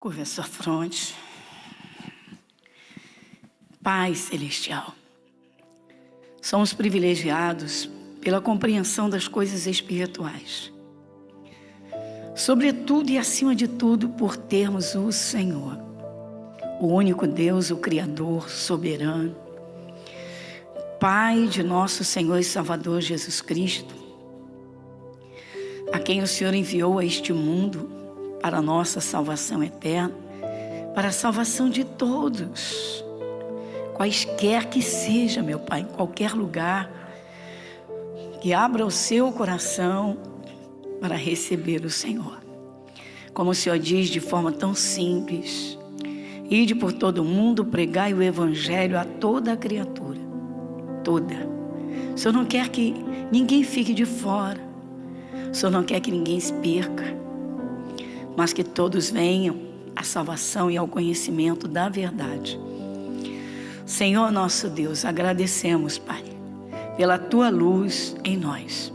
Curve a sua fronte. Pai Celestial, somos privilegiados pela compreensão das coisas espirituais. Sobretudo e acima de tudo, por termos o Senhor, o único Deus, o Criador, soberano, Pai de nosso Senhor e Salvador Jesus Cristo, a quem o Senhor enviou a este mundo para a nossa salvação eterna, para a salvação de todos, quaisquer que seja, meu Pai, em qualquer lugar, que abra o seu coração para receber o Senhor. Como o Senhor diz de forma tão simples: ide por todo o mundo, pregai o Evangelho a toda a criatura, toda. O Senhor não quer que ninguém fique de fora, o Senhor não quer que ninguém se perca, mas que todos venham à salvação e ao conhecimento da verdade. Senhor nosso Deus, agradecemos, Pai, pela Tua luz em nós.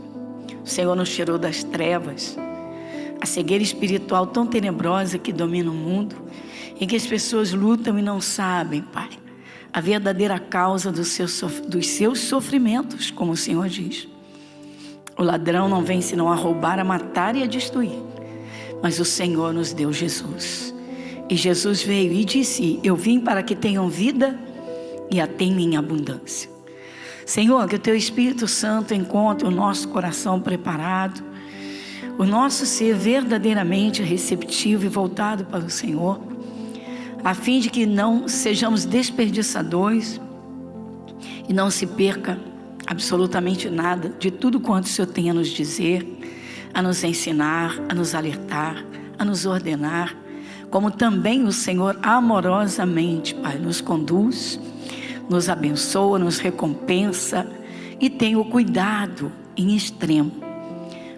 O Senhor nos tirou das trevas, a cegueira espiritual tão tenebrosa que domina o mundo, em que as pessoas lutam e não sabem, Pai, a verdadeira causa dos seus sofrimentos, como o Senhor diz. O ladrão não vem senão a roubar, a matar e a destruir. Mas o Senhor nos deu Jesus. E Jesus veio e disse: eu vim para que tenham vida e a tenham em abundância. Senhor, que o Teu Espírito Santo encontre o nosso coração preparado, o nosso ser verdadeiramente receptivo e voltado para o Senhor, a fim de que não sejamos desperdiçadores e não se perca absolutamente nada de tudo quanto o Senhor tem a nos dizer, a nos ensinar, a nos alertar, a nos ordenar, como também o Senhor amorosamente, Pai, nos conduz, nos abençoa, nos recompensa e tem o cuidado em extremo.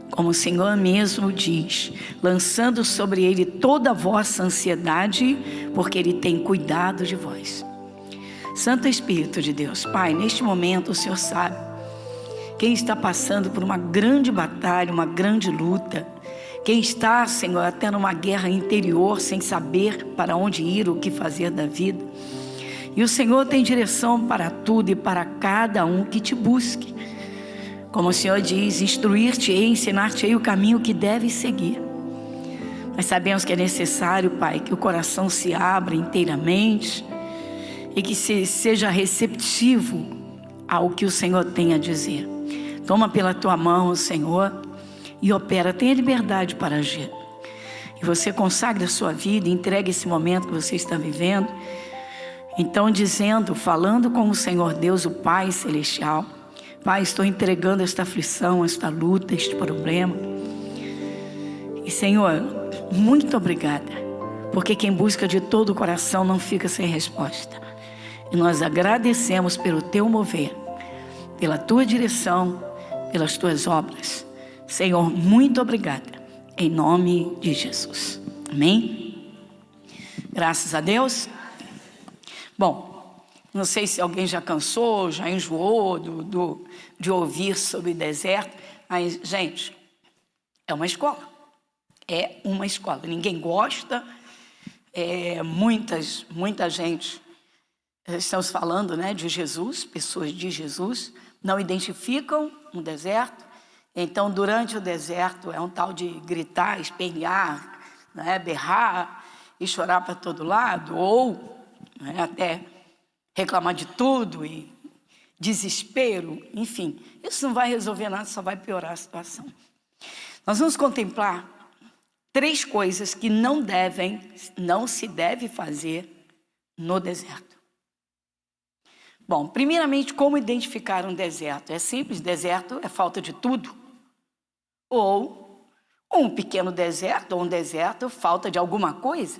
Como o Senhor mesmo diz, lançando sobre Ele toda a vossa ansiedade, porque Ele tem cuidado de vós. Santo Espírito de Deus, Pai, neste momento o Senhor sabe quem está passando por uma grande batalha, uma grande luta. Quem está, Senhor, até numa guerra interior, sem saber para onde ir, o que fazer da vida. E o Senhor tem direção para tudo e para cada um que te busque. Como o Senhor diz, instruir-te-ei, ensinar-te-ei o caminho que deves seguir. Nós sabemos que é necessário, Pai, que o coração se abra inteiramente e que seja receptivo ao que o Senhor tem a dizer. Toma pela Tua mão, Senhor, e opera. Tenha liberdade para agir. E você consagre a sua vida, entregue esse momento que você está vivendo. Então dizendo, falando com o Senhor Deus, o Pai Celestial: Pai, estou entregando esta aflição, esta luta, este problema. E Senhor, muito obrigada, porque quem busca de todo o coração não fica sem resposta. E nós agradecemos pelo Teu mover, pela Tua direção, pelas Tuas obras. Senhor, muito obrigada, em nome de Jesus. Amém? Graças a Deus. Bom, não sei se alguém já cansou, já enjoou de ouvir sobre deserto, mas, gente, é uma escola. É uma escola. Ninguém gosta, muita gente, estamos falando, né, de Jesus, pessoas de Jesus, não identificam um deserto. Então, durante o deserto, é um tal de gritar, espernear, né, berrar e chorar para todo lado, ou até reclamar de tudo e desespero, enfim. Isso não vai resolver nada, só vai piorar a situação. Nós vamos contemplar 3 coisas que não se deve fazer no deserto. Bom, primeiramente, como identificar um deserto? É simples, deserto é falta de tudo. Ou um pequeno deserto, ou um deserto, falta de alguma coisa.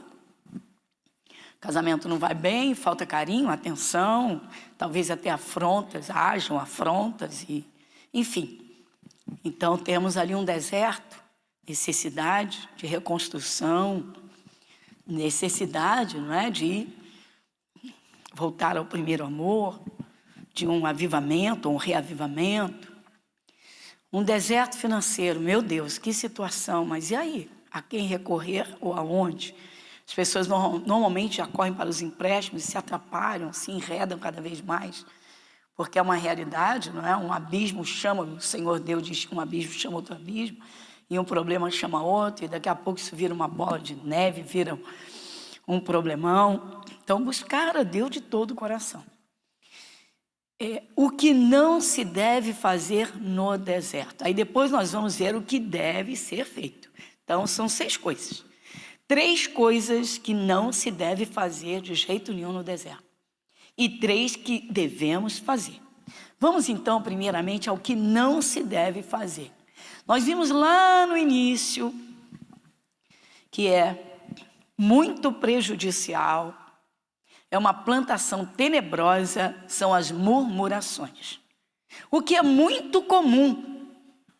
Casamento não vai bem, falta carinho, atenção, talvez até hajam afrontas, enfim. Então temos ali um deserto, necessidade de reconstrução, necessidade, não é, de voltar ao primeiro amor, de um avivamento, um reavivamento. Um deserto financeiro, meu Deus, que situação, mas e aí? A quem recorrer ou aonde? As pessoas normalmente já correm para os empréstimos e se atrapalham, se enredam cada vez mais, porque é uma realidade, não é? Um abismo chama, o Senhor Deus diz que um abismo chama outro abismo, e um problema chama outro, e daqui a pouco isso vira uma bola de neve, vira um problemão. Então, buscar a Deus de todo o coração. O que não se deve fazer no deserto. Aí depois nós vamos ver o que deve ser feito. Então, são 6 coisas. 3 coisas que não se deve fazer de jeito nenhum no deserto. E 3 que devemos fazer. Vamos então, primeiramente, ao que não se deve fazer. Nós vimos lá no início que é muito prejudicial, é uma plantação tenebrosa, são as murmurações. O que é muito comum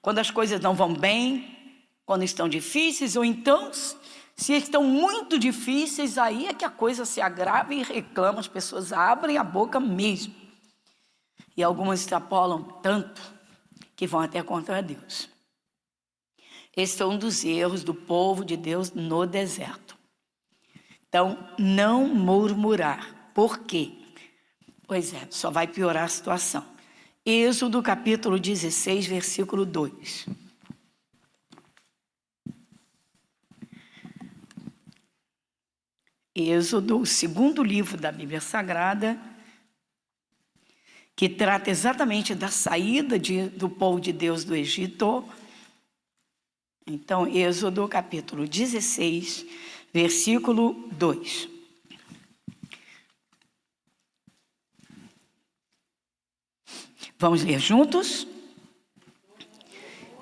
quando as coisas não vão bem, quando estão difíceis, ou então, se estão muito difíceis, aí é que a coisa se agrava e reclama, as pessoas abrem a boca mesmo. E algumas extrapolam tanto que vão até contra Deus. Esse é um dos erros do povo de Deus no deserto. Então, não murmurar. Por quê? Pois é, só vai piorar a situação. Êxodo capítulo 16, versículo 2. Êxodo, o segundo livro da Bíblia Sagrada, que trata exatamente da saída do povo de Deus do Egito. Então, Êxodo capítulo 16, versículo 2. Vamos ler juntos?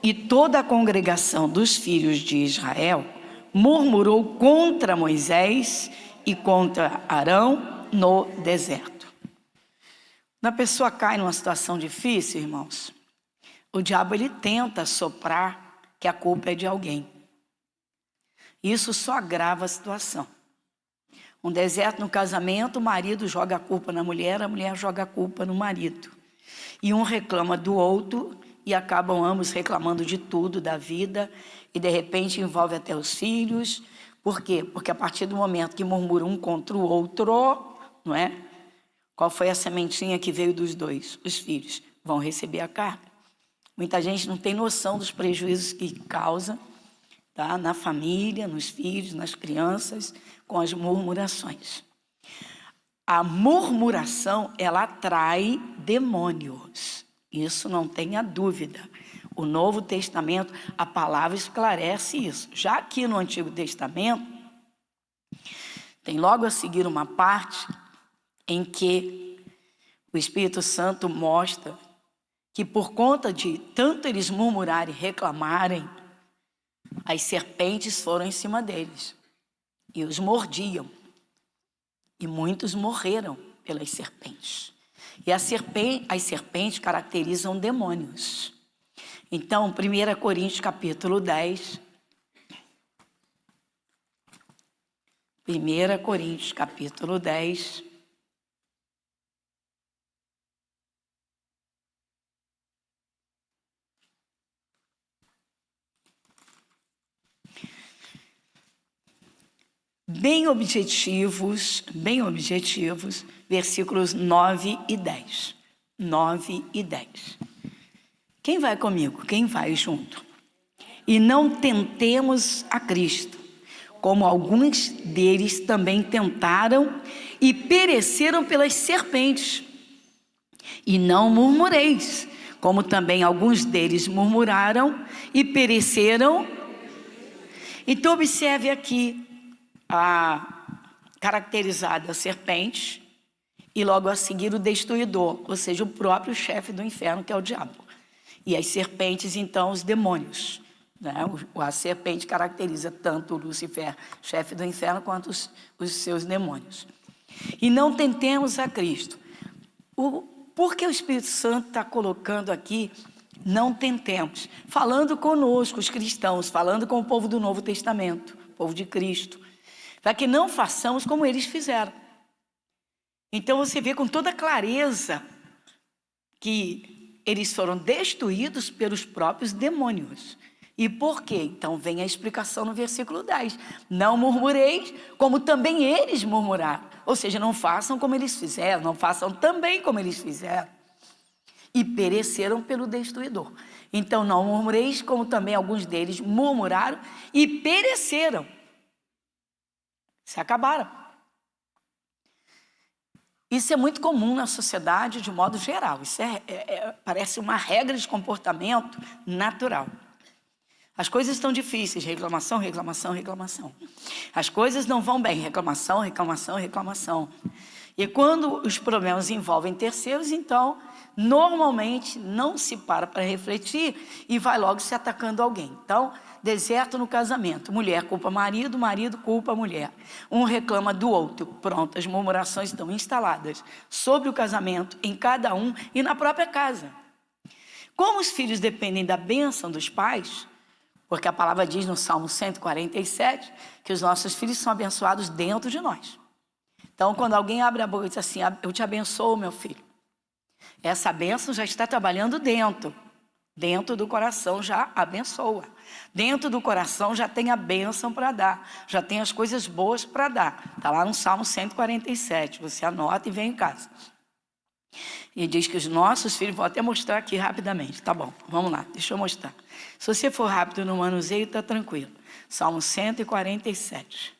E toda a congregação dos filhos de Israel murmurou contra Moisés e contra Arão no deserto. Quando a pessoa cai numa situação difícil, irmãos, o diabo ele tenta soprar que a culpa é de alguém. Isso só agrava a situação. Um deserto no casamento, o marido joga a culpa na mulher, a mulher joga a culpa no marido. E um reclama do outro e acabam ambos reclamando de tudo, da vida, e de repente envolve até os filhos. Por quê? Porque a partir do momento que murmura um contra o outro, não é? Qual foi a sementinha que veio dos dois? Os filhos vão receber a carga. Muita gente não tem noção dos prejuízos que causa, tá? Na família, nos filhos, nas crianças, com as murmurações. A murmuração, ela atrai demônios. Isso não tenha dúvida. O Novo Testamento, a palavra esclarece isso. Já aqui no Antigo Testamento, tem logo a seguir uma parte em que o Espírito Santo mostra que por conta de tanto eles murmurarem e reclamarem, as serpentes foram em cima deles e os mordiam. E muitos morreram pelas serpentes. E as serpentes caracterizam demônios. Então, 1 Coríntios capítulo 10. 1 Coríntios capítulo 10. Bem objetivos, versículos 9 e 10. 9 e 10. Quem vai comigo? Quem vai junto? E não tentemos a Cristo, como alguns deles também tentaram e pereceram pelas serpentes. E não murmureis, como também alguns deles murmuraram e pereceram. Então observe aqui caracterizada a serpente e logo a seguir o destruidor, ou seja, o próprio chefe do inferno, que é o diabo. E as serpentes, então, os demônios, né? A serpente caracteriza tanto Lúcifer, chefe do inferno, quanto os seus demônios. E não tentemos a Cristo. Por que o Espírito Santo está colocando aqui, não tentemos? Falando conosco, os cristãos, falando com o povo do Novo Testamento, o povo de Cristo, para que não façamos como eles fizeram. Então você vê com toda clareza que eles foram destruídos pelos próprios demônios. E por quê? Então vem a explicação no versículo 10. Não murmureis, como também eles murmuraram. Ou seja, não façam como eles fizeram, não façam também como eles fizeram. E pereceram pelo destruidor. Então não murmureis, como também alguns deles murmuraram e pereceram. Se acabaram. Isso é muito comum na sociedade de modo geral. Isso parece uma regra de comportamento natural. As coisas estão difíceis, reclamação, reclamação, reclamação. As coisas não vão bem, reclamação, reclamação, reclamação. E quando os problemas envolvem terceiros, então, normalmente não se para refletir e vai logo se atacando alguém. Então, deserto no casamento. Mulher culpa marido, marido culpa mulher. Um reclama do outro. Pronto, as murmurações estão instaladas sobre o casamento, em cada um e na própria casa. Como os filhos dependem da bênção dos pais, porque a palavra diz no Salmo 147 que os nossos filhos são abençoados dentro de nós. Então, quando alguém abre a boca e diz assim, eu te abençoo, meu filho. Essa bênção já está trabalhando dentro. Dentro do coração já abençoa. Dentro do coração já tem a bênção para dar. Já tem as coisas boas para dar. Está lá no Salmo 147. Você anota e vem em casa. E diz que os nossos filhos, vou até mostrar aqui rapidamente. Tá bom, vamos lá, deixa eu mostrar. Se você for rápido no manuseio, está tranquilo. Salmo 147.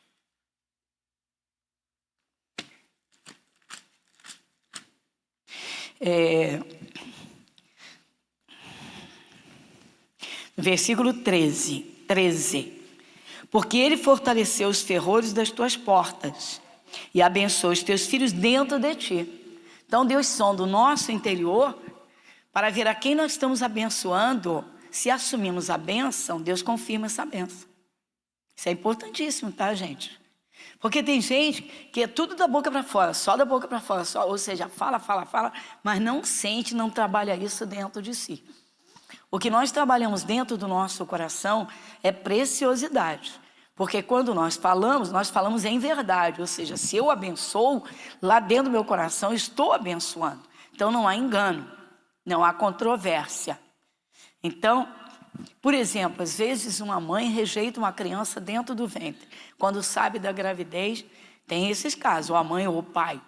Versículo 13. Porque ele fortaleceu os ferrolhos das tuas portas e abençoou os teus filhos dentro de ti. Então Deus sonda o nosso interior para ver a quem nós estamos abençoando. Se assumimos a bênção, Deus confirma essa bênção. Isso é importantíssimo, tá, gente? Porque tem gente que é tudo da boca para fora, só da boca para fora, ou seja, fala, mas não sente, não trabalha isso dentro de si. O que nós trabalhamos dentro do nosso coração é preciosidade. Porque quando nós falamos em verdade. Ou seja, se eu abençoo, lá dentro do meu coração estou abençoando. Então não há engano, não há controvérsia. Então, por exemplo, às vezes uma mãe rejeita uma criança dentro do ventre. Quando sabe da gravidez, tem esses casos, ou a mãe ou o pai.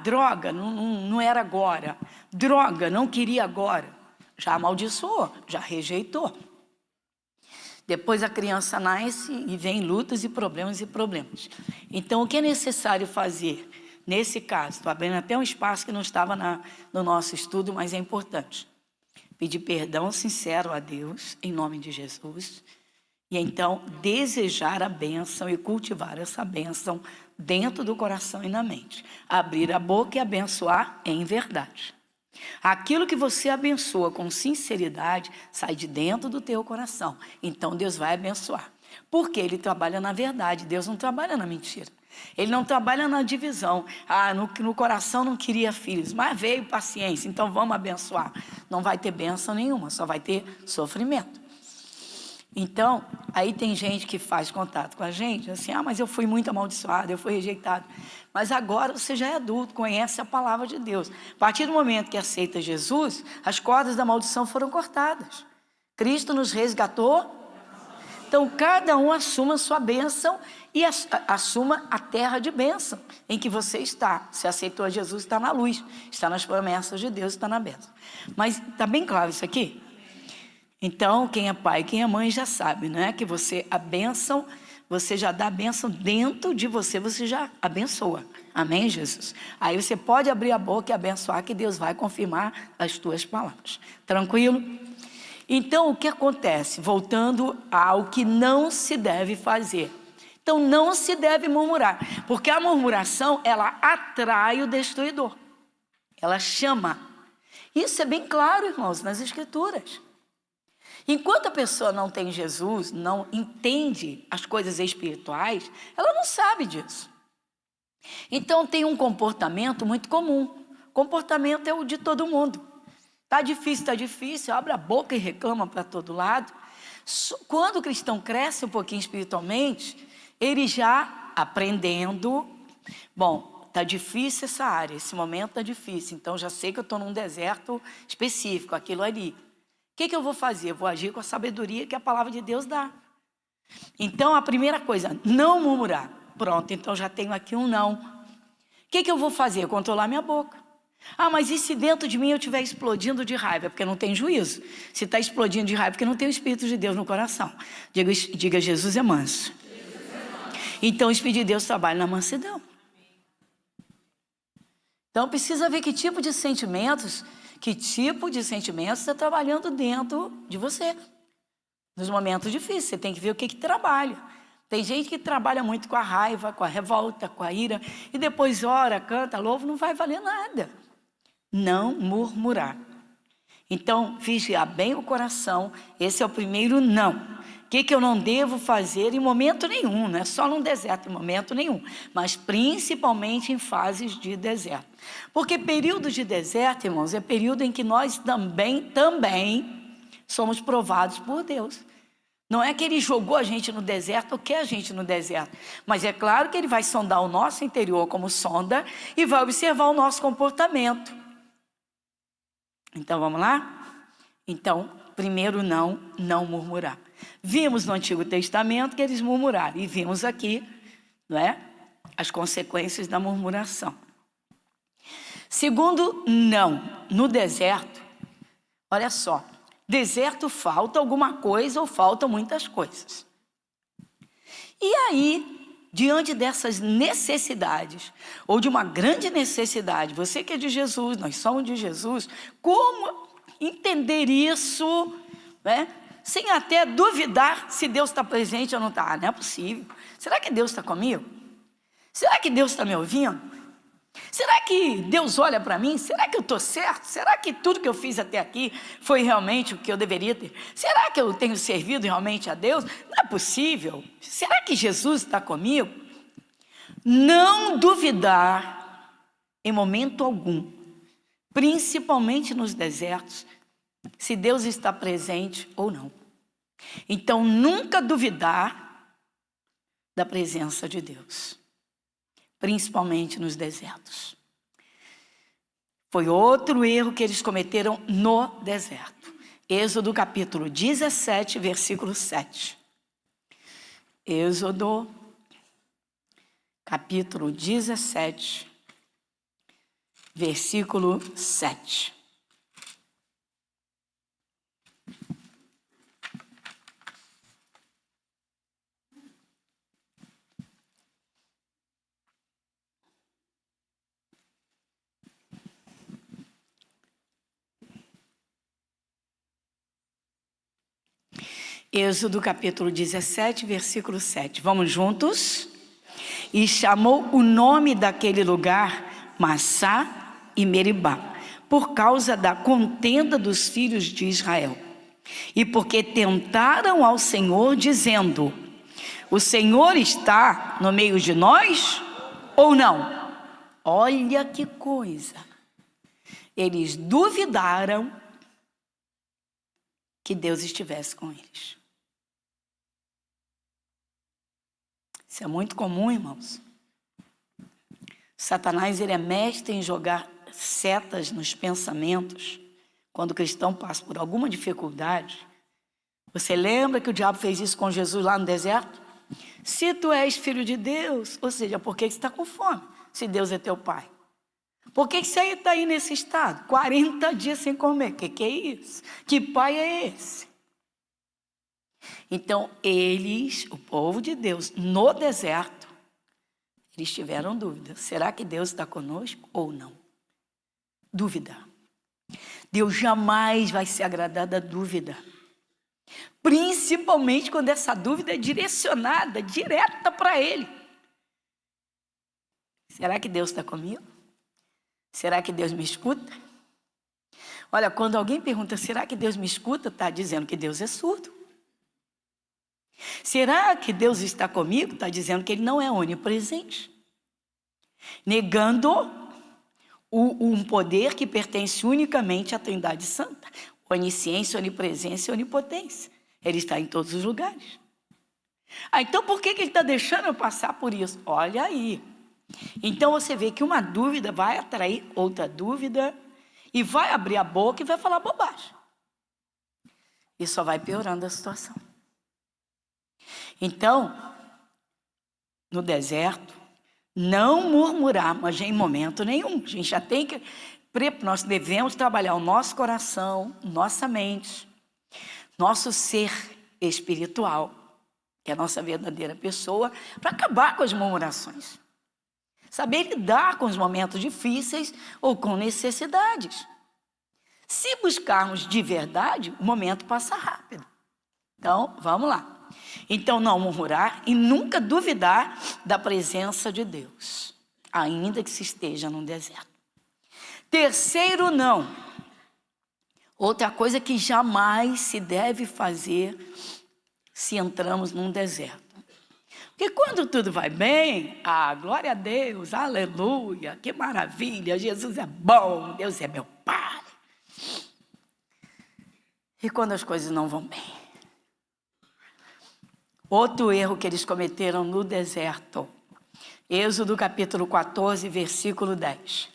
Droga, não era agora. Droga, não queria agora. Já amaldiçoou, já rejeitou. Depois a criança nasce e vem lutas e problemas. Então, o que é necessário fazer? Nesse caso, estou abrindo até um espaço que não estava no nosso estudo, mas é importante. Pedir perdão sincero a Deus, em nome de Jesus. E então, desejar a bênção e cultivar essa bênção dentro do coração e na mente. Abrir a boca e abençoar em verdade. Aquilo que você abençoa com sinceridade sai de dentro do teu coração. Então Deus vai abençoar. Porque Ele trabalha na verdade. Deus não trabalha na mentira. Ele não trabalha na divisão. No coração não queria filhos, mas veio paciência, então vamos abençoar. Não vai ter bênção nenhuma, só vai ter sofrimento. Então, aí tem gente que faz contato com a gente, assim, mas eu fui muito amaldiçoado, eu fui rejeitado. Mas agora você já é adulto, conhece a palavra de Deus. A partir do momento que aceita Jesus, as cordas da maldição foram cortadas. Cristo nos resgatou. Então, cada um assuma a sua bênção e assuma a terra de bênção em que você está. Se aceitou a Jesus, está na luz, está nas promessas de Deus, está na bênção. Mas está bem claro isso aqui? Então, quem é pai, quem é mãe já sabe, né? Que você, a bênção, você já dá a bênção dentro de você, você já abençoa. Amém, Jesus? Aí você pode abrir a boca e abençoar, que Deus vai confirmar as tuas palavras. Tranquilo? Então, o que acontece? Voltando ao que não se deve fazer. Então, não se deve murmurar, porque a murmuração, ela atrai o destruidor. Ela chama. Isso é bem claro, irmãos, nas Escrituras. Enquanto a pessoa não tem Jesus, não entende as coisas espirituais, ela não sabe disso. Então tem um comportamento muito comum. O comportamento é o de todo mundo. Está difícil, abre a boca e reclama para todo lado. Quando o cristão cresce um pouquinho espiritualmente, ele já aprendendo, bom, está difícil essa área, esse momento está difícil, então já sei que eu estou num deserto específico, aquilo ali. que eu vou fazer? Eu vou agir com a sabedoria que a palavra de Deus dá. Então, a primeira coisa, não murmurar. Pronto, então já tenho aqui um não. O que eu vou fazer? Controlar minha boca. Ah, mas e se dentro de mim eu estiver explodindo de raiva? Porque não tem juízo. Se está explodindo de raiva, porque não tem o Espírito de Deus no coração. Diga Jesus é manso. Então o Espírito de Deus trabalha na mansidão. Então precisa ver que tipo de sentimentos está trabalhando dentro de você. Nos momentos difíceis, você tem que ver o que trabalha. Tem gente que trabalha muito com a raiva, com a revolta, com a ira, e depois ora, canta, louva, não vai valer nada. Não murmurar. Então, vigiar bem o coração, esse é o primeiro não. O que eu não devo fazer em momento nenhum, não é só num deserto, em momento nenhum, mas principalmente em fases de deserto. Porque período de deserto, irmãos, é período em que nós também somos provados por Deus. Não é que Ele jogou a gente no deserto ou quer a gente no deserto, mas é claro que Ele vai sondar o nosso interior como sonda e vai observar o nosso comportamento. Então, vamos lá? Então, primeiro não murmurar. Vimos no Antigo Testamento que eles murmuraram e vimos aqui, não é? As consequências da murmuração. Segundo, não. No deserto, olha só, deserto falta alguma coisa ou faltam muitas coisas. E aí, diante dessas necessidades, ou de uma grande necessidade, você que é de Jesus, nós somos de Jesus, como entender isso, né? Sem até duvidar se Deus está presente ou não está? Não é possível. Será que Deus está comigo? Será que Deus está me ouvindo? Será que Deus olha para mim? Será que eu estou certo? Será que tudo que eu fiz até aqui foi realmente o que eu deveria ter? Será que eu tenho servido realmente a Deus? Não é possível. Será que Jesus está comigo? Não duvidar em momento algum, principalmente nos desertos, se Deus está presente ou não. Então, nunca duvidar da presença de Deus, principalmente nos desertos. Foi outro erro que eles cometeram no deserto. Êxodo capítulo 17, versículo 7. Êxodo capítulo 17, versículo 7. Êxodo capítulo 17, versículo 7. Vamos juntos? E chamou o nome daquele lugar Massá e Meribá, por causa da contenda dos filhos de Israel. E porque tentaram ao Senhor, dizendo: o Senhor está no meio de nós ou não? Olha que coisa! Eles duvidaram que Deus estivesse com eles. Isso é muito comum, irmãos. Satanás, ele é mestre em jogar setas nos pensamentos. Quando o cristão passa por alguma dificuldade, você lembra que o diabo fez isso com Jesus lá no deserto? Se tu és filho de Deus, ou seja, por que você está com fome, se Deus é teu pai? Por que você está aí nesse estado? 40 dias sem comer, que é isso? Que pai é esse? Então, eles, o povo de Deus, no deserto, eles tiveram dúvida. Será que Deus está conosco ou não? Dúvida. Deus jamais vai se agradar da dúvida. Principalmente quando essa dúvida é direcionada, direta para Ele. Será que Deus está comigo? Será que Deus me escuta? Olha, quando alguém pergunta, será que Deus me escuta? Está dizendo que Deus é surdo. Será que Deus está comigo? Está dizendo que Ele não é onipresente. Negando um poder que pertence unicamente à Trindade Santa. Onisciência, onipresença e onipotência. Ele está em todos os lugares. Então por que Ele está deixando eu passar por isso? Olha aí. Então você vê que uma dúvida vai atrair outra dúvida e vai abrir a boca e vai falar bobagem. e só vai piorando a situação. Então, no deserto, não murmurar, mas em momento nenhum. A gente já tem que... Nós devemos trabalhar o nosso coração, nossa mente, nosso ser espiritual, que é a nossa verdadeira pessoa, para acabar com as murmurações. Saber lidar com os momentos difíceis ou com necessidades. Se buscarmos de verdade, o momento passa rápido. Então, vamos lá. Então, não murmurar e nunca duvidar da presença de Deus, ainda que se esteja num deserto. Terceiro, não. Outra coisa que jamais se deve fazer se entramos num deserto. Porque quando tudo vai bem, glória a Deus, aleluia, que maravilha, Jesus é bom, Deus é meu Pai. E quando as coisas não vão bem? Outro erro que eles cometeram no deserto. Êxodo capítulo 14, versículo 10.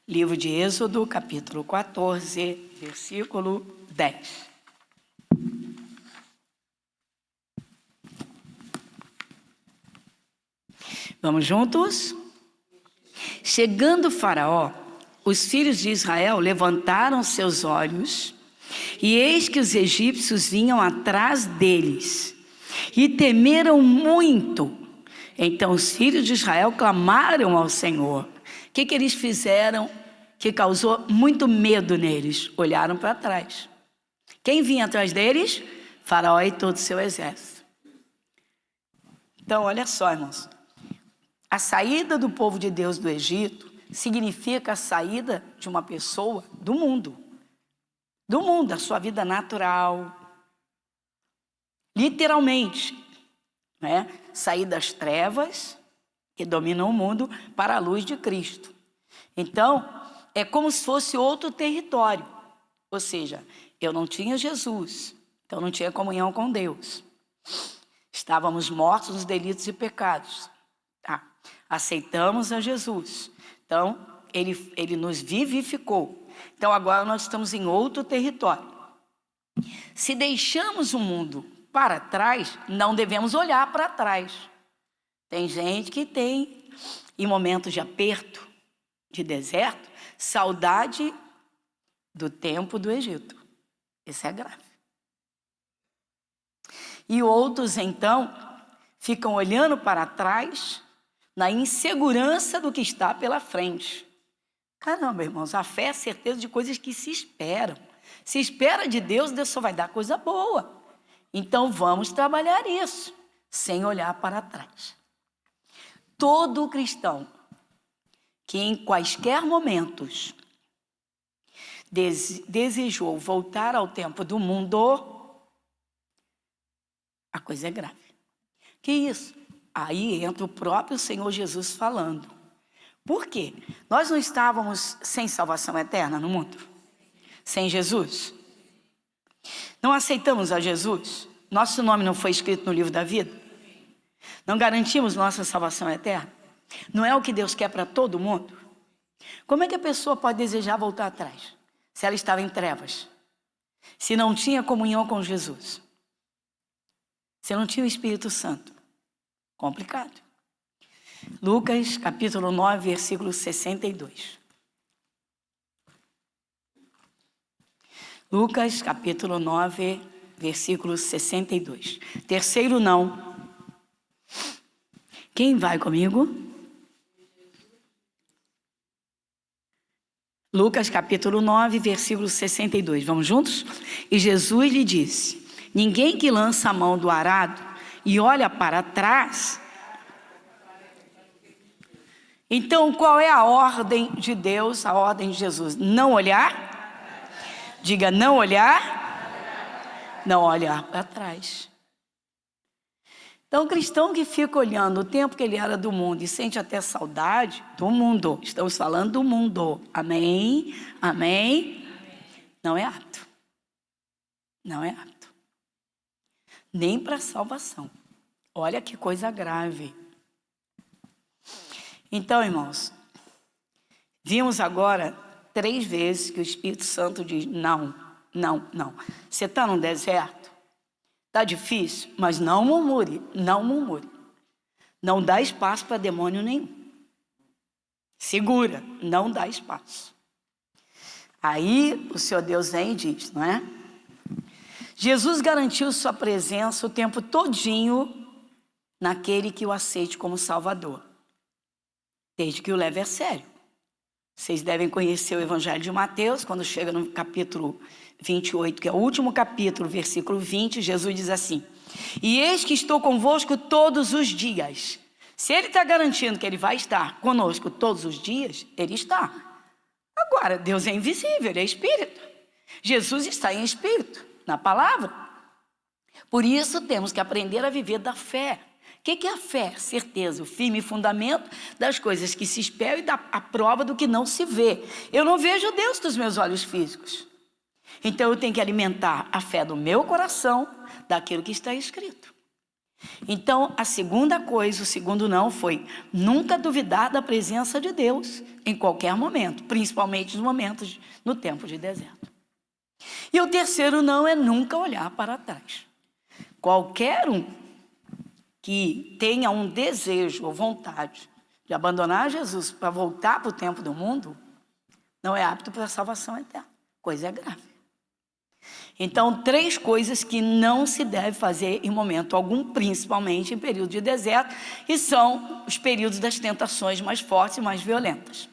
Livro de Êxodo, capítulo 14, versículo 10. Vamos juntos? Chegando Faraó, os filhos de Israel levantaram seus olhos, e eis que os egípcios vinham atrás deles, e temeram muito. Então os filhos de Israel clamaram ao Senhor. O que eles fizeram que causou muito medo neles? Olharam para trás. Quem vinha atrás deles? Faraó e todo o seu exército. Então, olha só, irmãos. A saída do povo de Deus do Egito significa a saída de uma pessoa do mundo. Do mundo, da sua vida natural. Literalmente. Né? Sair das trevas que dominam o mundo para a luz de Cristo. Então, é como se fosse outro território. Ou seja, eu não tinha Jesus, então não tinha comunhão com Deus. Estávamos mortos nos delitos e pecados. Aceitamos a Jesus. Então, ele nos vivificou. Então, agora nós estamos em outro território. Se deixamos o mundo para trás, não devemos olhar para trás. Tem gente que tem, em momentos de aperto, de deserto, saudade do tempo do Egito. Isso é grave. E outros, então, ficam olhando para trás na insegurança do que está pela frente. Caramba, irmãos, a fé é a certeza de coisas que se esperam. Se espera de Deus, Deus só vai dar coisa boa. Então vamos trabalhar isso, sem olhar para trás. Todo cristão que em quaisquer momentos desejou voltar ao tempo do mundo, a coisa é grave. Que isso? Aí entra o próprio Senhor Jesus falando. Por quê? Nós não estávamos sem salvação eterna no mundo? Sem Jesus? Não aceitamos a Jesus? Nosso nome não foi escrito no livro da vida? Não garantimos nossa salvação eterna? Não é o que Deus quer para todo mundo? Como é que a pessoa pode desejar voltar atrás? Se ela estava em trevas? Se não tinha comunhão com Jesus? Se não tinha o Espírito Santo? Complicado. Lucas, capítulo 9, versículo 62. Lucas, capítulo 9, versículo 62. Terceiro não. Quem vai comigo? Lucas, capítulo 9, versículo 62. Vamos juntos? E Jesus lhe disse: ninguém que lança a mão do arado e olha para trás. Então, qual é a ordem de Deus, a ordem de Jesus? Não olhar? Diga, não olhar? Não olhar para trás. Então, o cristão que fica olhando o tempo que ele era do mundo e sente até saudade do mundo, estamos falando do mundo, amém? Amém? Não é apto. Não é apto. Nem para salvação. Olha que coisa grave. Então, irmãos, Vimos agora 3 vezes que o Espírito Santo diz: não, não, não. Você está num deserto? Está difícil? Mas não murmure, não murmure. Não dá espaço para demônio nenhum. Segura, não dá espaço. Aí o Senhor Deus vem e diz, não é? Jesus garantiu sua presença o tempo todinho naquele que o aceite como Salvador, desde que o leve a sério. Vocês devem conhecer o Evangelho de Mateus, quando chega no capítulo 28, que é o último capítulo, versículo 20, Jesus diz assim: e eis que estou convosco todos os dias. Se ele está garantindo que ele vai estar conosco todos os dias, ele está. Agora, Deus é invisível, ele é espírito. Jesus está em espírito, na palavra. Por isso temos que aprender a viver da fé. O que é a fé? Certeza, o firme fundamento das coisas que se esperam e a prova do que não se vê. Eu não vejo Deus com os meus olhos físicos. Então eu tenho que alimentar a fé do meu coração daquilo que está escrito. Então a segunda coisa, o segundo não, foi nunca duvidar da presença de Deus em qualquer momento, principalmente nos momentos, no tempo de deserto. E o terceiro não é nunca olhar para trás. Qualquer um que tenha um desejo ou vontade de abandonar Jesus para voltar para o tempo do mundo, não é apto para a salvação eterna. Coisa grave. Então, 3 coisas que não se deve fazer em momento algum, principalmente em período de deserto, e são os períodos das tentações mais fortes e mais violentas.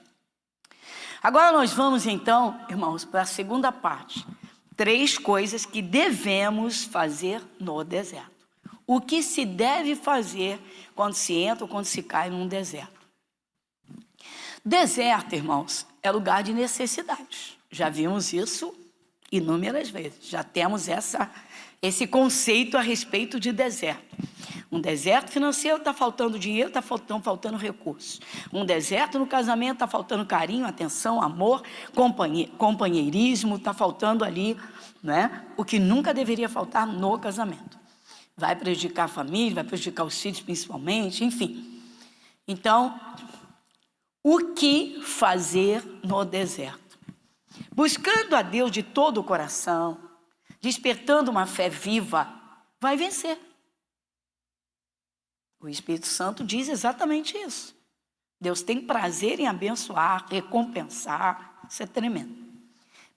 Agora nós vamos então, irmãos, para a segunda parte. 3 coisas que devemos fazer no deserto. O que se deve fazer quando se entra ou quando se cai num deserto? Deserto, irmãos, é lugar de necessidades. Já vimos isso inúmeras vezes. Já temos esse conceito a respeito de deserto. Um deserto financeiro, está faltando dinheiro, está faltando recursos. Um deserto no casamento, está faltando carinho, atenção, amor, companheirismo, está faltando ali, né, o que nunca deveria faltar no casamento. Vai prejudicar a família, vai prejudicar os filhos principalmente, enfim. Então, o que fazer no deserto? Buscando a Deus de todo o coração, despertando uma fé viva, vai vencer. O Espírito Santo diz exatamente isso. Deus tem prazer em abençoar, recompensar, isso é tremendo.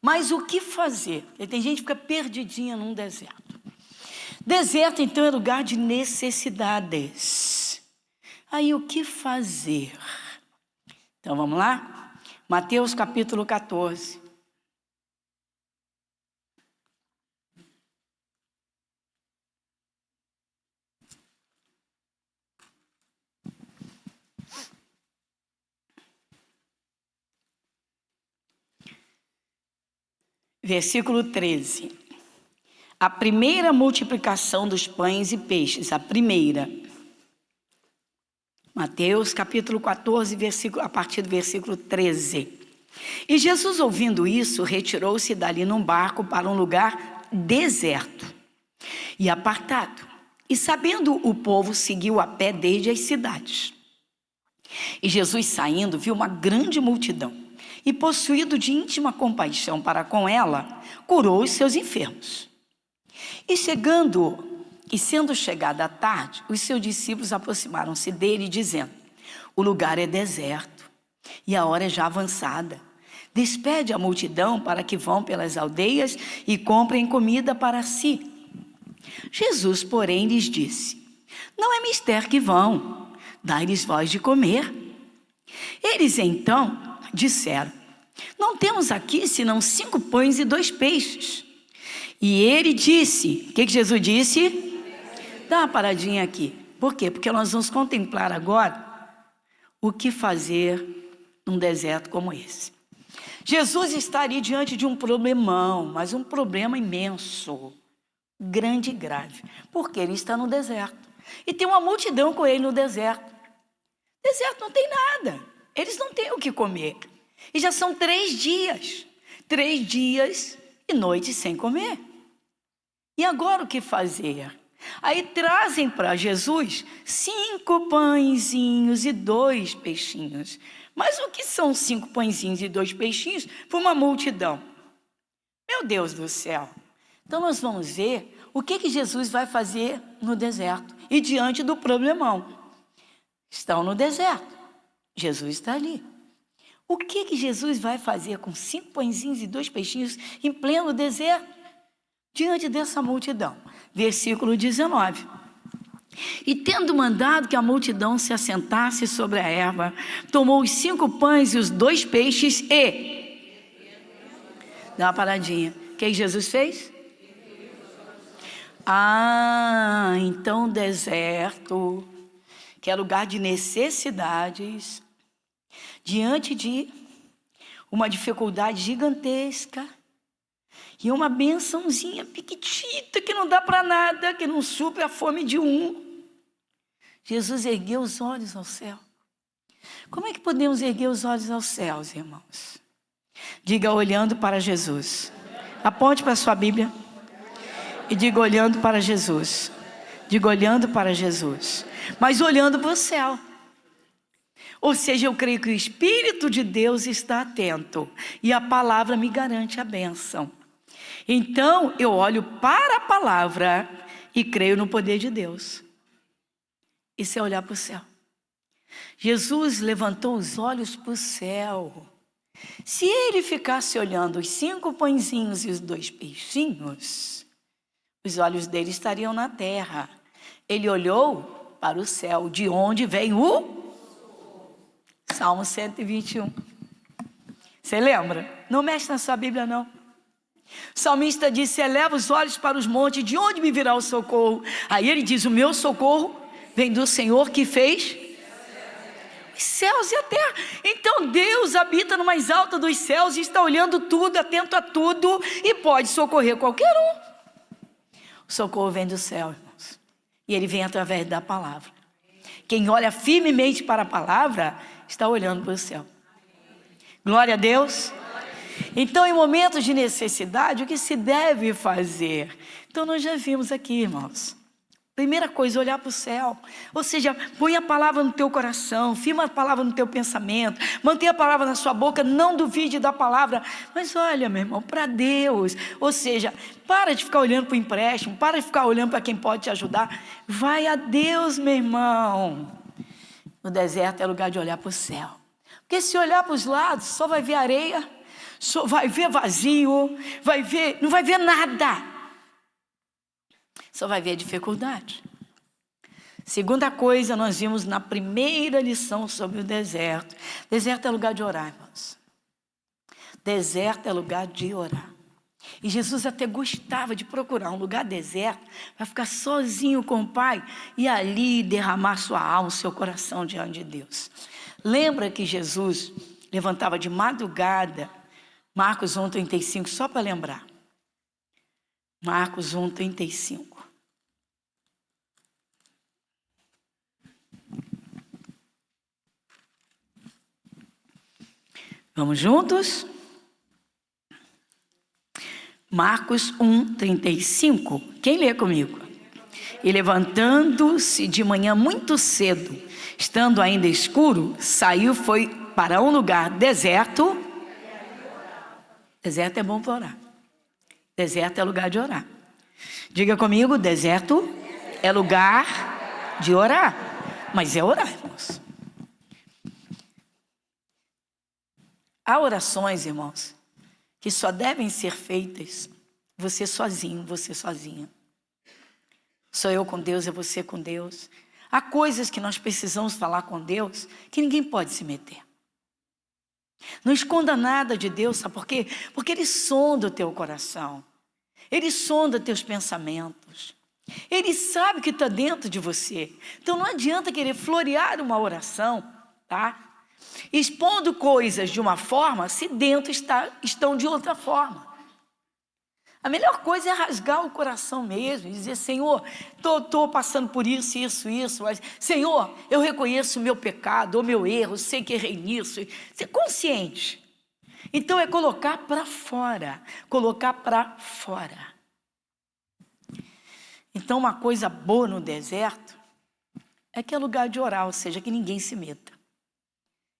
Mas o que fazer? Porque tem gente que fica perdidinha num deserto. Deserto, então, é lugar de necessidades. Aí, o que fazer? Então, vamos lá? Mateus capítulo 14. Versículo 13. A primeira multiplicação dos pães e peixes, a primeira. Mateus capítulo 14, a partir do versículo 13. E Jesus, ouvindo isso, retirou-se dali num barco para um lugar deserto e apartado. E sabendo o povo, seguiu a pé desde as cidades. E Jesus, saindo, viu uma grande multidão. E possuído de íntima compaixão para com ela, curou os seus enfermos. E sendo chegada a tarde, os seus discípulos aproximaram-se dele, dizendo: o lugar é deserto, e a hora é já avançada. Despede a multidão para que vão pelas aldeias e comprem comida para si. Jesus, porém, lhes disse: não é mister que vão, dai-lhes vós de comer. Eles então disseram: não temos aqui senão 5 pães e 2 peixes. E ele disse, o que Jesus disse? Dá uma paradinha aqui. Por quê? Porque nós vamos contemplar agora o que fazer num deserto como esse. Jesus está ali diante de um problemão, mas um problema imenso, grande e grave, porque ele está no deserto. E tem uma multidão com ele no deserto. Deserto não tem nada, eles não têm o que comer. E já são 3 dias, 3 dias e noites sem comer. E agora o que fazer? Aí trazem para Jesus 5 pãezinhos e 2 peixinhos. Mas o que são 5 pãezinhos e 2 peixinhos para uma multidão? Meu Deus do céu! Então nós vamos ver o que Jesus vai fazer no deserto e diante do problemão. Estão no deserto, Jesus está ali. O que Jesus vai fazer com 5 pãezinhos e 2 peixinhos em pleno deserto, diante dessa multidão? Versículo 19. E tendo mandado que a multidão se assentasse sobre a erva, tomou os 5 pães e os 2 peixes e... Dá uma paradinha. O que Jesus fez? Então deserto, que é lugar de necessidades, diante de uma dificuldade gigantesca e uma bençãozinha piquitita que não dá para nada, que não supre a fome de um, Jesus ergueu os olhos ao céu. Como é que podemos erguer os olhos aos céus, irmãos? Diga: olhando para Jesus. Aponte para a sua Bíblia e diga: olhando para Jesus. Diga: olhando para Jesus, mas olhando para o céu. Ou seja, eu creio que o Espírito de Deus está atento e a palavra me garante a bênção. Então eu olho para a palavra e creio no poder de Deus. Isso é olhar para o céu. Jesus levantou os olhos para o céu. Se ele ficasse olhando os 5 pãezinhos e os 2 peixinhos, os olhos dele estariam na terra. Ele olhou para o céu, de onde vem o Salmo 121. Você lembra? Não mexe na sua Bíblia, não. O salmista disse: eleva os olhos para os montes, de onde me virá o socorro? Aí ele diz: o meu socorro vem do Senhor que fez os céus e a terra. Então Deus habita no mais alto dos céus e está olhando tudo, atento a tudo, e pode socorrer qualquer um. O socorro vem do céu, irmãos, e ele vem através da palavra. Quem olha firmemente para a palavra está olhando para o céu. Glória a Deus. Então, em momentos de necessidade, o que se deve fazer? Então, nós já vimos aqui, irmãos. Primeira coisa, olhar para o céu. Ou seja, põe a palavra no teu coração, firma a palavra no teu pensamento, mantenha a palavra na sua boca, não duvide da palavra. Mas olha, meu irmão, para Deus. Ou seja, para de ficar olhando para o empréstimo, para de ficar olhando para quem pode te ajudar. Vai a Deus, meu irmão. No deserto é lugar de olhar para o céu. Porque se olhar para os lados, só vai ver areia, só vai ver vazio, não vai ver nada. Só vai ver dificuldade. Segunda coisa, nós vimos na primeira lição sobre o deserto. Deserto é lugar de orar, irmãos. Deserto é lugar de orar. E Jesus até gostava de procurar um lugar deserto para ficar sozinho com o Pai e ali derramar sua alma, seu coração diante de Deus. Lembra que Jesus levantava de madrugada, Marcos 1:35, só para lembrar. Marcos 1:35. Vamos juntos? Marcos 1:35. Quem lê comigo? E levantando-se de manhã muito cedo, estando ainda escuro, saiu, foi para um lugar deserto. Deserto é bom para orar. Deserto é lugar de orar. Diga comigo: deserto é lugar de orar. Mas é orar, irmãos. Há orações, irmãos, que só devem ser feitas você sozinho, você sozinha. Sou eu com Deus, é você com Deus. Há coisas que nós precisamos falar com Deus que ninguém pode se meter. Não esconda nada de Deus, sabe por quê? Porque Ele sonda o teu coração. Ele sonda teus pensamentos. Ele sabe o que está dentro de você. Então não adianta querer florear uma oração, tá? Expondo coisas de uma forma, se dentro estão de outra forma. A melhor coisa é rasgar o coração mesmo e dizer: Senhor, estou passando por isso, mas Senhor, eu reconheço o meu pecado, o meu erro, sei que errei nisso. Ser consciente. Então é colocar para fora, colocar para fora. Então, uma coisa boa no deserto é que é lugar de orar, ou seja, que ninguém se meta.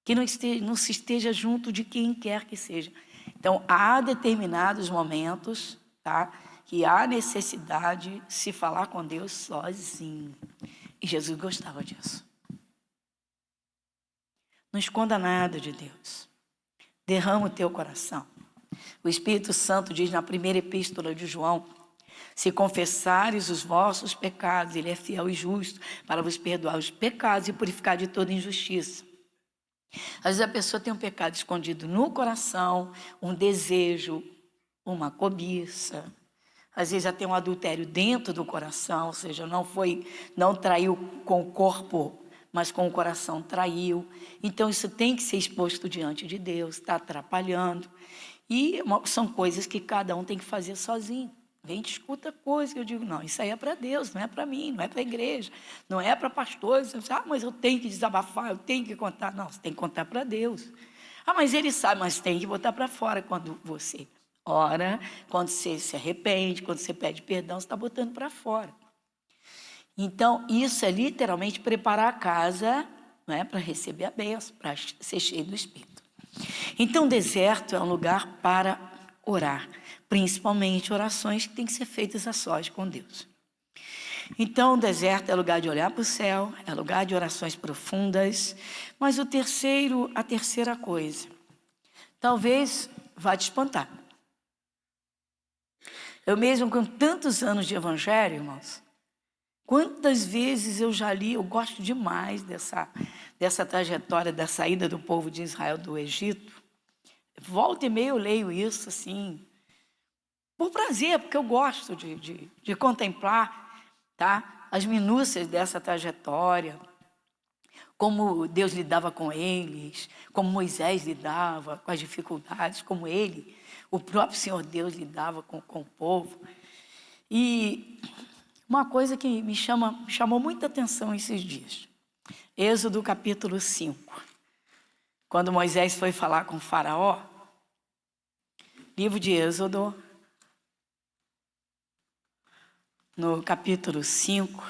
Que não se esteja junto de quem quer que seja. Então, há determinados momentos, tá, que há necessidade de se falar com Deus sozinho. E Jesus gostava disso. Não esconda nada de Deus. Derrama o teu coração. O Espírito Santo diz na primeira epístola de João: se confessares os vossos pecados, Ele é fiel e justo para vos perdoar os pecados e purificar de toda injustiça. Às vezes a pessoa tem um pecado escondido no coração, um desejo, uma cobiça. Às vezes já tem um adultério dentro do coração, ou seja, não traiu com o corpo, mas com o coração traiu. Então isso tem que ser exposto diante de Deus, está atrapalhando. E são coisas que cada um tem que fazer sozinho. Vem, escuta coisa que eu digo, não, isso aí é para Deus, não é para mim, não é para a igreja, não é para pastores. Mas eu tenho que desabafar, eu tenho que contar. Não, você tem que contar para Deus. Mas ele sabe, mas tem que botar para fora quando você ora, quando você se arrepende, quando você pede perdão, você está botando para fora. Então, isso é literalmente preparar a casa, não é, para receber a bênção, para ser cheio do Espírito. Então, o deserto é um lugar para orar, principalmente orações que têm que ser feitas a sós com Deus. Então, o deserto é lugar de olhar para o céu, é lugar de orações profundas, mas a terceira coisa, talvez vá te espantar. Eu mesmo com tantos anos de evangelho, irmãos, quantas vezes eu já li, eu gosto demais dessa trajetória da saída do povo de Israel do Egito. Volta e meia eu leio isso assim, por prazer, porque eu gosto de contemplar, tá, as minúcias dessa trajetória, como Deus lidava com eles, como Moisés lidava com as dificuldades, como o próprio Senhor Deus lidava com o povo. E uma coisa que me chamou muita atenção esses dias, Êxodo capítulo 5, quando Moisés foi falar com o Faraó, livro de Êxodo, no capítulo 5,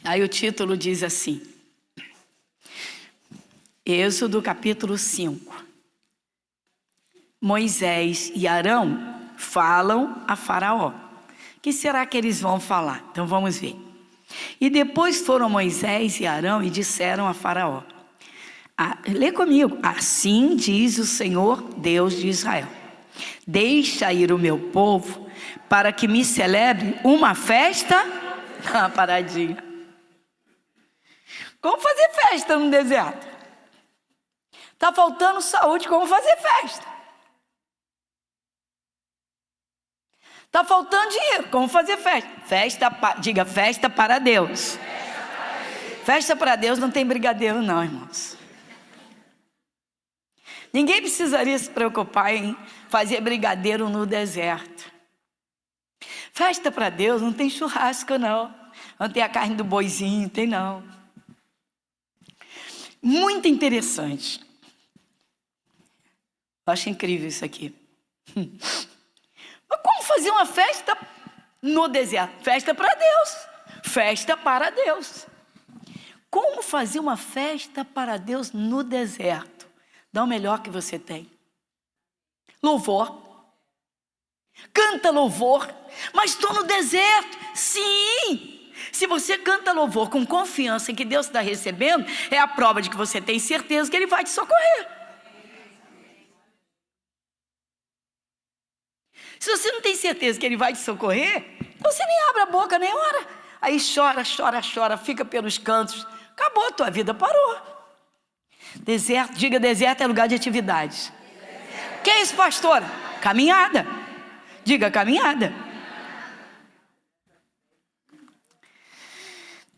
aí o título diz assim, Êxodo capítulo 5, Moisés e Arão falam a Faraó. O que será que eles vão falar? Então vamos ver. E depois foram Moisés e Arão e disseram a Faraó, lê comigo, assim diz o Senhor Deus de Israel, deixa ir o meu povo para que me celebre uma festa, paradinha. Como fazer festa no deserto? Está faltando saúde, como fazer festa? Está faltando dinheiro, como fazer festa? Diga festa para Deus. Festa para Deus não tem brigadeiro não, irmãos. Ninguém precisaria se preocupar em fazer brigadeiro no deserto. Festa para Deus não tem churrasco não. Não tem a carne do boizinho, tem não. Muito interessante. Eu acho incrível isso aqui. Mas como fazer uma festa no deserto? Festa para Deus. Festa para Deus. Como fazer uma festa para Deus no deserto? Dá o melhor que você tem. Louvor. Canta louvor. Mas estou no deserto. Sim. Se você canta louvor com confiança em que Deus está recebendo, é a prova de que você tem certeza que Ele vai te socorrer. Se você não tem certeza que Ele vai te socorrer, então você nem abre a boca, nem ora. Aí chora, chora, chora, fica pelos cantos. Acabou, a tua vida parou. Deserto, diga deserto é lugar de atividades. Que é isso, pastora? Caminhada. Diga caminhada.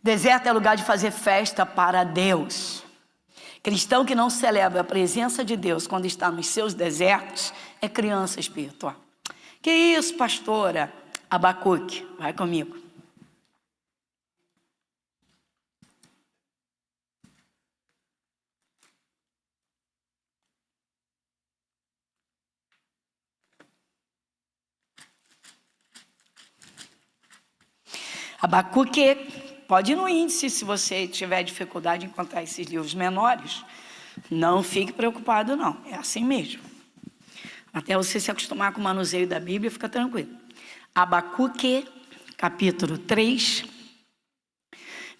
Deserto é lugar de fazer festa para Deus. Cristão que não celebra a presença de Deus quando está nos seus desertos é criança espiritual. Que isso, pastora? Abacuque, vai comigo. Abacuque, pode ir no índice se você tiver dificuldade em encontrar esses livros menores. Não fique preocupado, não. É assim mesmo. Até você se acostumar com o manuseio da Bíblia, fica tranquilo. Abacuque, capítulo 3,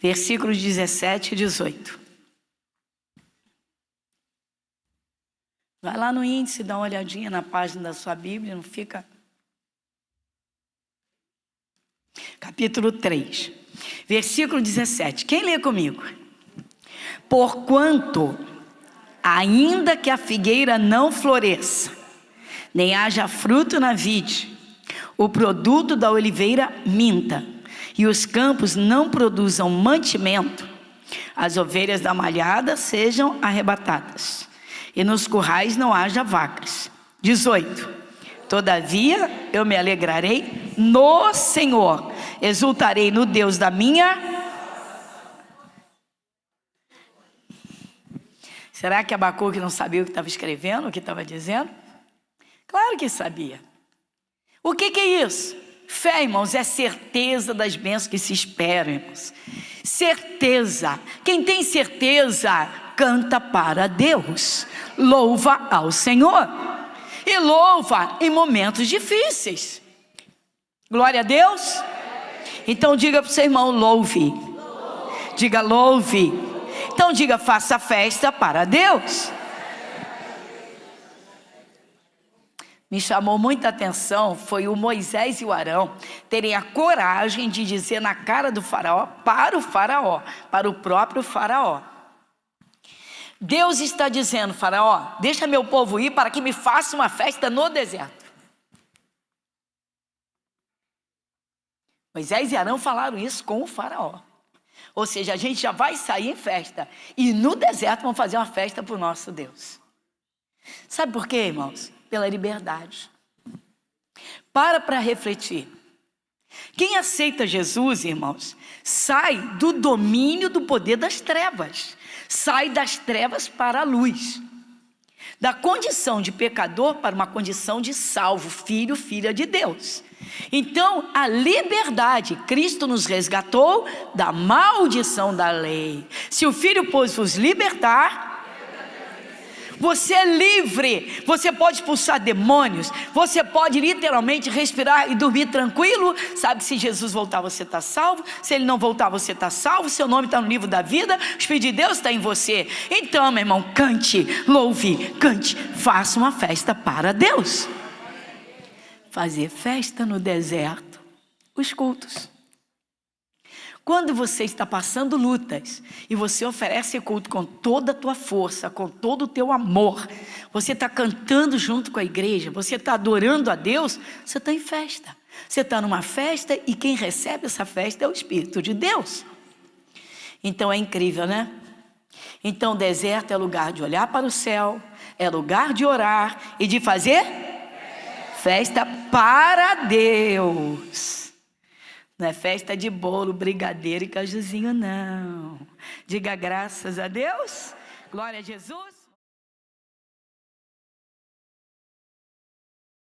versículos 17 e 18. Vai lá no índice, dá uma olhadinha na página da sua Bíblia, não fica... Capítulo 3, versículo 17. Quem lê comigo? Porquanto, ainda que a figueira não floresça, nem haja fruto na vide, o produto da oliveira minta, e os campos não produzam mantimento, as ovelhas da malhada sejam arrebatadas, e nos currais não haja vacas. 18. Todavia eu me alegrarei no Senhor, exultarei no Deus da minha... Será que Abacuque não sabia o que estava escrevendo, o que estava dizendo? Claro que sabia. O que é isso? Fé, irmãos, é certeza das bênçãos que se esperam, irmãos. Certeza. Quem tem certeza, canta para Deus. Louva ao Senhor. E louva em momentos difíceis. Glória a Deus. Então diga para o seu irmão, louve. Diga, louve. Então diga, faça festa para Deus. Me chamou muita atenção, foi o Moisés e o Arão terem a coragem de dizer na cara do faraó, para o próprio faraó. Deus está dizendo, faraó, deixa meu povo ir para que me faça uma festa no deserto. Moisés e Arão falaram isso com o faraó. Ou seja, a gente já vai sair em festa e no deserto vamos fazer uma festa para o nosso Deus. Sabe por quê, irmãos? Pela liberdade. Para refletir. Quem aceita Jesus, irmãos, sai do domínio do poder das trevas. Sai das trevas para a luz. Da condição de pecador para uma condição de salvo, filho, filha de Deus. Então, a liberdade, Cristo nos resgatou da maldição da lei. Se o Filho pôs vos libertar, você é livre, você pode expulsar demônios, você pode literalmente respirar e dormir tranquilo. Sabe, se Jesus voltar você está salvo, se Ele não voltar você está salvo, seu nome está no livro da vida, o Espírito de Deus está em você. Então, meu irmão, cante, louve, cante, faça uma festa para Deus. Fazer festa no deserto, os cultos. Quando você está passando lutas e você oferece culto com toda a tua força, com todo o teu amor, você está cantando junto com a igreja, você está adorando a Deus, você está em festa. Você está numa festa e quem recebe essa festa é o Espírito de Deus. Então é incrível, né? Então o deserto é lugar de olhar para o céu, é lugar de orar e de fazer festa para Deus. Não é festa de bolo, brigadeiro e cajuzinho, não. Diga graças a Deus. Glória a Jesus.